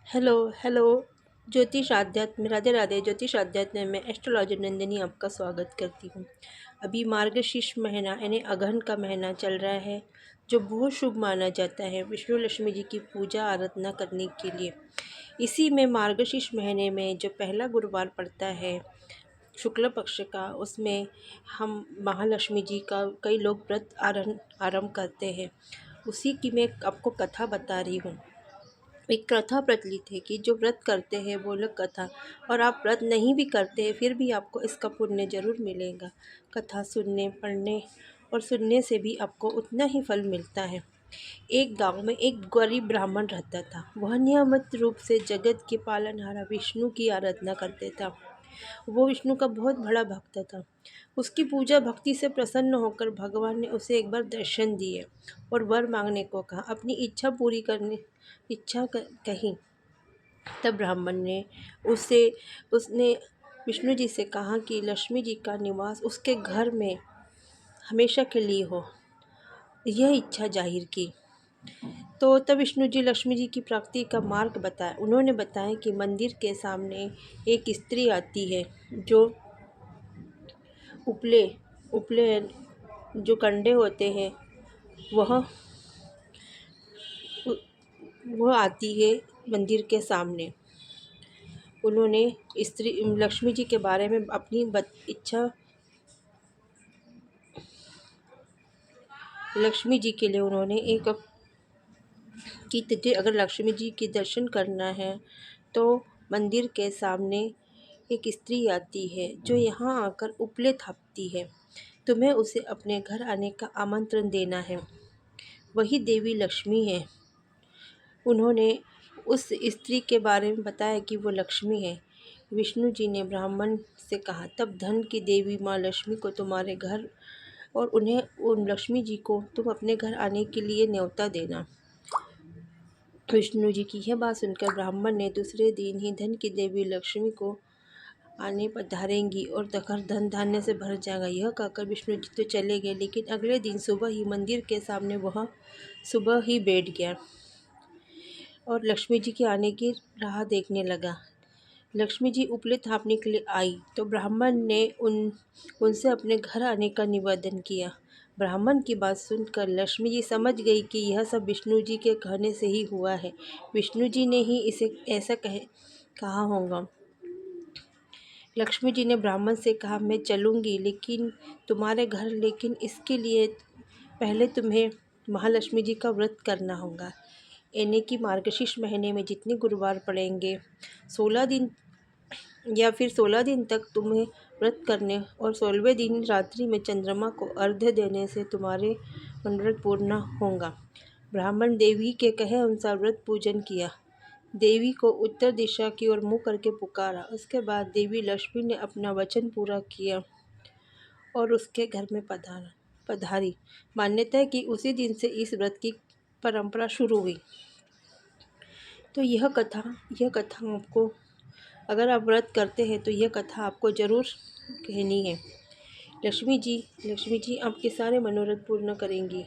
Hello hello. ज्योतिष आध्यात्म राधे राधे। ज्योतिष आध्यात्म में एस्ट्रोलॉजर नंदिनी आपका स्वागत करती हूँ। अभी मार्गशीर्ष महीना यानी अगहन का महीना चल रहा है, जो बहुत शुभ माना जाता है विष्णु लक्ष्मी जी की पूजा आराधना करने के लिए। इसी में मार्गशीर्ष महीने में जो पहला गुरुवार पड़ता है शुक्ल पक्ष का, उसमें हम महालक्ष्मी जी का कई लोग व्रत आरंभ करते हैं। उसी की मैं आपको कथा बता रही हूँ। एक कथा प्रचलित है कि जो व्रत करते हैं वो लोग कथा, और आप व्रत नहीं भी करते हैं फिर भी आपको इसका पुण्य जरूर मिलेगा। कथा सुनने पढ़ने और सुनने से भी आपको उतना ही फल मिलता है। एक गांव में एक गरीब ब्राह्मण रहता था। वह नियमित रूप से जगत के पालनहारा विष्णु की आराधना करते था। वो विष्णु का बहुत बड़ा भक्त था। उसकी पूजा भक्ति से प्रसन्न होकर भगवान ने उसे एक बार दर्शन दिए और वर मांगने को कहा, अपनी इच्छा पूरी करने कही। तब ब्राह्मण ने उसे उसने विष्णु जी से कहा कि लक्ष्मी जी का निवास उसके घर में हमेशा के लिए हो, यह इच्छा जाहिर की। तो तब विष्णु जी लक्ष्मी जी की प्राप्ति का मार्ग बताया। उन्होंने बताया कि मंदिर के सामने एक स्त्री आती है, जो उपले उपले जो कंडे होते हैं वह वह आती है मंदिर के सामने। उन्होंने स्त्री लक्ष्मी जी के बारे में अपनी इच्छा लक्ष्मी जी के लिए उन्होंने एक कि तुझे अगर लक्ष्मी जी के दर्शन करना है तो मंदिर के सामने एक स्त्री आती है जो यहाँ आकर उपले थापती है, तुम्हें उसे अपने घर आने का आमंत्रण देना है। वही देवी लक्ष्मी है। उन्होंने उस स्त्री के बारे में बताया कि वो लक्ष्मी है। विष्णु जी ने ब्राह्मण से कहा, तब धन की देवी माँ लक्ष्मी को तुम्हारे घर और उन्हें उन लक्ष्मी जी को तुम अपने घर आने के लिए न्योता देना। विष्णु जी की यह बात सुनकर ब्राह्मण ने दूसरे दिन ही धन की देवी लक्ष्मी को आने पधारेंगी और घर धन धान्य से भर जाएगा, यह कहकर विष्णु जी तो चले गए। लेकिन अगले दिन सुबह ही मंदिर के सामने वह सुबह ही बैठ गया और लक्ष्मी जी के आने की राह देखने लगा। लक्ष्मी जी उपले थापने के लिए आई तो ब्राह्मण ने उनसे अपने घर आने का निवेदन किया। ब्राह्मण की बात सुनकर लक्ष्मी जी समझ गई कि यह सब विष्णु जी के कहने से ही हुआ है। विष्णु जी ने ही इसे ऐसा कहा होगा। लक्ष्मी जी ने ब्राह्मण से कहा, मैं चलूँगी लेकिन तुम्हारे घर, लेकिन इसके लिए पहले तुम्हें महालक्ष्मी जी का व्रत करना होगा। यानी कि मार्गशीर्ष महीने में जितने गुरुवार पड़ेंगे 16 दिन या फिर 16 दिन तक तुम्हें व्रत करने, और 16वें दिन रात्रि में चंद्रमा को अर्घ्य देने से तुम्हारे मनोरथ पूर्ण होगा। ब्राह्मण देवी के कहे अनुसार व्रत पूजन किया। देवी को उत्तर दिशा की ओर मुँह करके पुकारा। उसके बाद देवी लक्ष्मी ने अपना वचन पूरा किया और उसके घर में पधारी। मान्यता है कि उसी दिन से इस व्रत की परंपरा शुरू हुई। तो यह कथा आपको, अगर आप व्रत करते हैं तो यह कथा आपको ज़रूर कहनी है। लक्ष्मी जी आपके सारे मनोरथ पूर्ण करेंगी।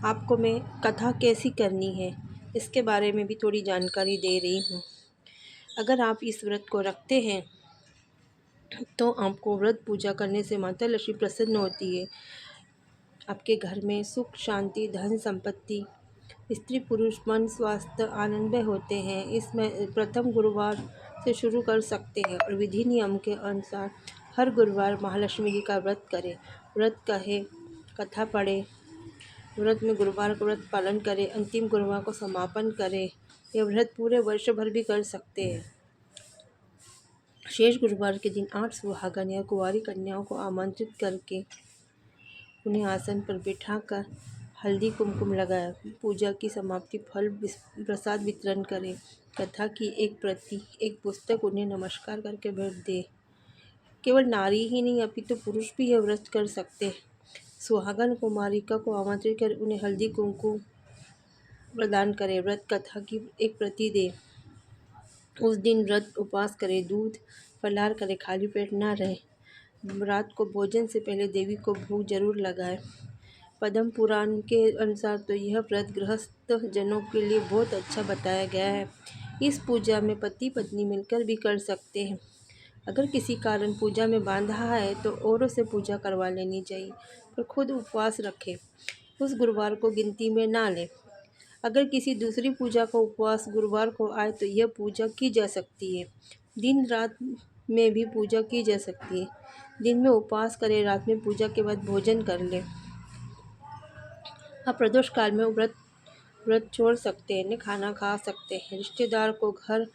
आपको मैं कथा कैसी करनी है इसके बारे में भी थोड़ी जानकारी दे रही हूँ। अगर आप इस व्रत को रखते हैं तो आपको व्रत पूजा करने से माता लक्ष्मी प्रसन्न होती है। आपके घर में सुख शांति धन संपत्ति, स्त्री पुरुष मन स्वास्थ्य आनंदमय होते हैं। इसमें प्रथम गुरुवार से शुरू कर सकते हैं और विधि नियम के अनुसार हर गुरुवार महालक्ष्मी जी का व्रत करें। व्रत कहे, कथा पढ़े, व्रत में गुरुवार का व्रत पालन करें, अंतिम गुरुवार को समापन करें। यह व्रत पूरे वर्ष भर भी कर सकते हैं। शेष गुरुवार के दिन 8 सुहागन या कुंवारी कन्याओं को आमंत्रित करके उन्हें आसन पर बिठाकर हल्दी कुमकुम लगाया। पूजा की समाप्ति फल प्रसाद वितरण करें। कथा की एक प्रति, एक पुस्तक उन्हें नमस्कार करके भेंट दे। केवल नारी ही नहीं अपितु तो पुरुष भी यह व्रत कर सकते हैं। सुहागन कुमारिका को आमंत्रित कर उन्हें हल्दी कुमकुम प्रदान करें। व्रत कथा की एक प्रति दे। उस दिन व्रत उपवास करें, दूध फलाहार करें, खाली पेट ना रहे। रात को भोजन से पहले देवी को भोग जरूर लगाएं। पद्म पुराण के अनुसार तो यह व्रत गृहस्थ जनों के लिए बहुत अच्छा बताया गया है। इस पूजा में पति पत्नी मिलकर भी कर सकते हैं। अगर किसी कारण पूजा में बाधा है तो औरों से पूजा करवा लेनी चाहिए, पर खुद उपवास रखें। उस गुरुवार को गिनती में ना लें। अगर किसी दूसरी पूजा का उपवास गुरुवार को आए तो यह पूजा की जा सकती है। दिन रात में भी पूजा की जा सकती है। दिन में उपवास करें, रात में पूजा के बाद भोजन कर लें। आप प्रदोष काल में व्रत व्रत छोड़ सकते हैं, खाना खा सकते हैं, रिश्तेदार को, घर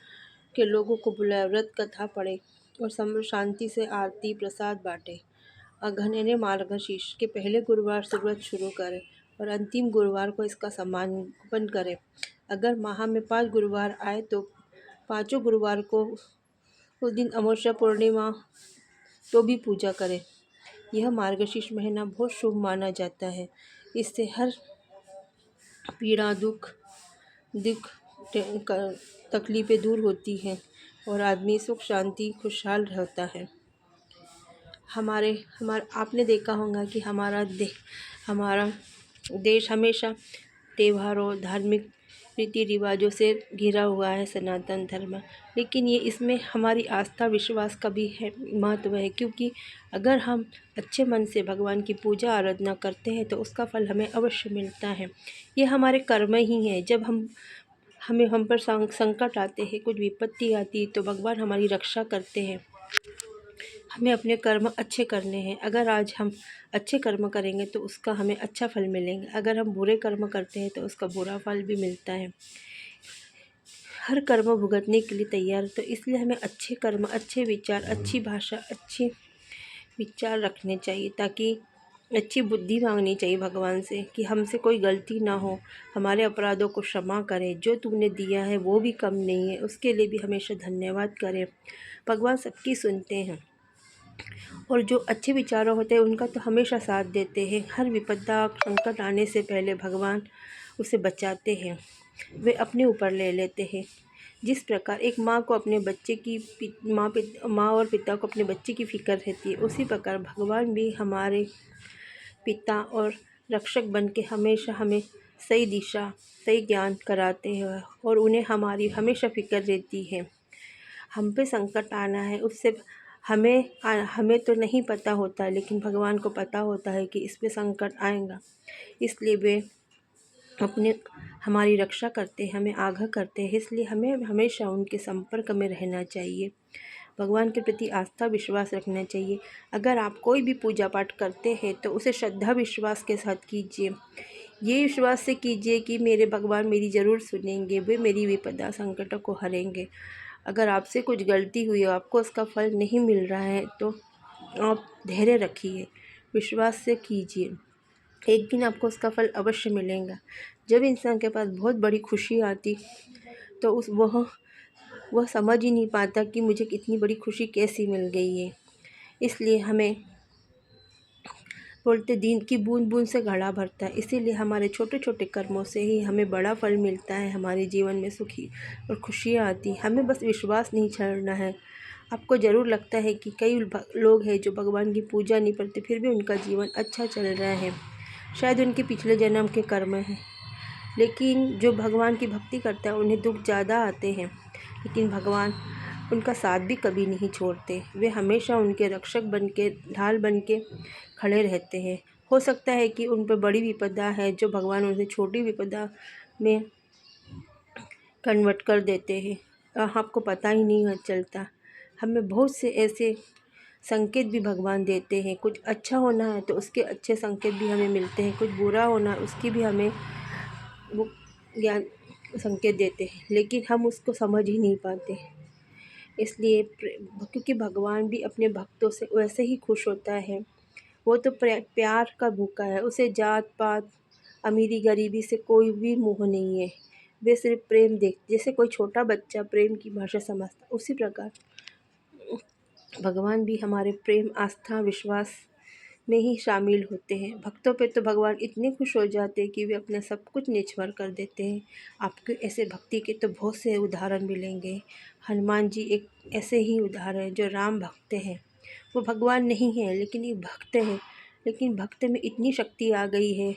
के लोगों को बुलाए, व्रत कथा पढ़े और शांति से आरती प्रसाद बांटे। अघन यानी मार्गशीर्ष के पहले गुरुवार से व्रत शुरू करें और अंतिम गुरुवार को इसका समापन करें। अगर माह में 5 गुरुवार आए तो पाँचों गुरुवार को उस दिन अमावस्या पूर्णिमा तो भी पूजा करें। यह मार्गशीर्ष महीना बहुत शुभ माना जाता है। इससे हर पीड़ा, दुख तकलीफ़ें दूर होती हैं और आदमी सुख शांति खुशहाल रहता है। आपने देखा होगा कि हमारा देश हमेशा त्योहारों, धार्मिक रीति रिवाजों से घिरा हुआ है, सनातन धर्म। लेकिन ये इसमें हमारी आस्था विश्वास का भी है महत्व है, क्योंकि अगर हम अच्छे मन से भगवान की पूजा आराधना करते हैं तो उसका फल हमें अवश्य मिलता है। ये हमारे कर्म ही है। जब हम पर संकट आते हैं, कुछ विपत्ति आती है तो भगवान हमारी रक्षा करते हैं। हमें अपने कर्म अच्छे करने हैं। अगर आज हम अच्छे कर्म करेंगे तो उसका हमें अच्छा फल मिलेंगे। अगर हम बुरे कर्म करते हैं तो उसका बुरा फल भी मिलता है। हर कर्म भुगतने के लिए तैयार, तो इसलिए हमें अच्छे कर्म, अच्छे विचार, अच्छी भाषा, अच्छे विचार रखने चाहिए, ताकि अच्छी बुद्धि मांगनी चाहिए भगवान से कि हमसे कोई गलती ना हो, हमारे अपराधों को क्षमा करे। जो तुमने दिया है वो भी कम नहीं है, उसके लिए भी हमेशा धन्यवाद करें। भगवान सबकी सुनते हैं और जो अच्छे विचारों होते हैं उनका तो हमेशा साथ देते हैं। हर विपदा संकट आने से पहले भगवान उसे बचाते हैं, वे अपने ऊपर ले लेते हैं। जिस प्रकार एक माँ को अपने बच्चे की माँ और पिता को अपने बच्चे की फ़िक्र रहती है, उसी प्रकार भगवान भी हमारे पिता और रक्षक बन के हमेशा हमें सही दिशा, सही ज्ञान कराते हैं और उन्हें हमारी हमेशा फ़िक्र रहती है। हम पे संकट आना है, उससे हमें तो नहीं पता होता, लेकिन भगवान को पता होता है कि इस पे संकट आएगा। इसलिए वे हमारी रक्षा करते हैं, हमें आगाह करते हैं। इसलिए हमें हमेशा उनके संपर्क में रहना चाहिए। भगवान के प्रति आस्था विश्वास रखना चाहिए। अगर आप कोई भी पूजा पाठ करते हैं तो उसे श्रद्धा विश्वास के साथ कीजिए। ये विश्वास से कीजिए कि मेरे भगवान मेरी ज़रूर सुनेंगे, वे मेरी विपदा संकटों को हरेंगे। अगर आपसे कुछ गलती हुई और आपको उसका फल नहीं मिल रहा है तो आप धैर्य रखिए, विश्वास से कीजिए, एक दिन आपको उसका फल अवश्य मिलेगा। जब इंसान के पास बहुत बड़ी खुशी आती तो वह समझ ही नहीं पाता कि मुझे कितनी बड़ी खुशी कैसी मिल गई है। इसलिए हमें बोलते दिन की बूंद बूंद से घड़ा भरता है। इसीलिए हमारे छोटे छोटे कर्मों से ही हमें बड़ा फल मिलता है, हमारे जीवन में सुखी और खुशियाँ आती। हमें बस विश्वास नहीं छोड़ना है। आपको ज़रूर लगता है कि कई लोग हैं जो भगवान की पूजा नहीं करते, फिर भी उनका जीवन अच्छा चल रहा है, शायद उनके पिछले जन्म के कर्म हैं। लेकिन जो भगवान की भक्ति करता है उन्हें दुख ज़्यादा आते हैं, लेकिन भगवान उनका साथ भी कभी नहीं छोड़ते। वे हमेशा उनके रक्षक बन के, ढाल बन के खड़े रहते हैं। हो सकता है कि उन पर बड़ी विपदा है जो भगवान उन्हें छोटी विपदा में कन्वर्ट कर देते हैं, आपको पता ही नहीं चलता। हमें बहुत से ऐसे संकेत भी भगवान देते हैं। कुछ अच्छा होना है तो उसके अच्छे संकेत भी हमें मिलते हैं, कुछ बुरा होना है उसकी भी हमें वो ज्ञान संकेत देते हैं, लेकिन हम उसको समझ ही नहीं पाते। इसलिए क्योंकि भगवान भी अपने भक्तों से वैसे ही खुश होता है। वो तो प्यार का भूखा है, उसे जात पात, अमीरी गरीबी से कोई भी मोह नहीं है। वे सिर्फ प्रेम जैसे कोई छोटा बच्चा प्रेम की भाषा समझता, उसी प्रकार भगवान भी हमारे प्रेम, आस्था, विश्वास में ही शामिल होते हैं। भक्तों पे तो भगवान इतने खुश हो जाते हैं कि वे अपना सब कुछ निछावर कर देते हैं। आपके ऐसे भक्ति के तो बहुत से उदाहरण मिलेंगे। हनुमान जी एक ऐसे ही उदाहरण हैं जो राम भक्त हैं। वो भगवान नहीं हैं लेकिन एक भक्त हैं लेकिन भक्त में इतनी शक्ति आ गई है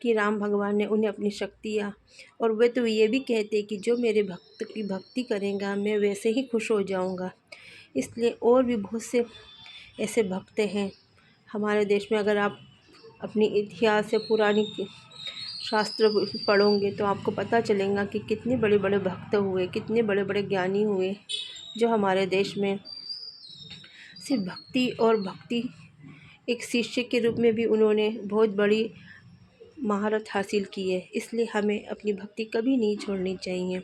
कि राम भगवान ने उन्हें अपनी शक्तियाँ, और वे तो ये भी कहते कि जो मेरे भक्त की भक्ति करेगा मैं वैसे ही खुश हो जाऊंगा। इसलिए और भी बहुत से ऐसे भक्त हैं हमारे देश में। अगर आप अपनी इतिहास या पुरानी शास्त्र पढ़ोगे तो आपको पता चलेगा कि कितने बड़े बड़े भक्त हुए, कितने बड़े बड़े ज्ञानी हुए, जो हमारे देश में सिर्फ भक्ति और भक्ति, एक शिष्य के रूप में भी उन्होंने बहुत बड़ी महारत हासिल की है। इसलिए हमें अपनी भक्ति कभी नहीं छोड़नी चाहिए।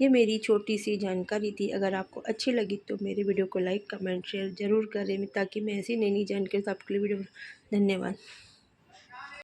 ये मेरी छोटी सी जानकारी थी। अगर आपको अच्छी लगी तो मेरे वीडियो को लाइक, कमेंट, शेयर ज़रूर करें, ताकि मैं ऐसी नई नई जानकारी आपके लिए वीडियो। धन्यवाद।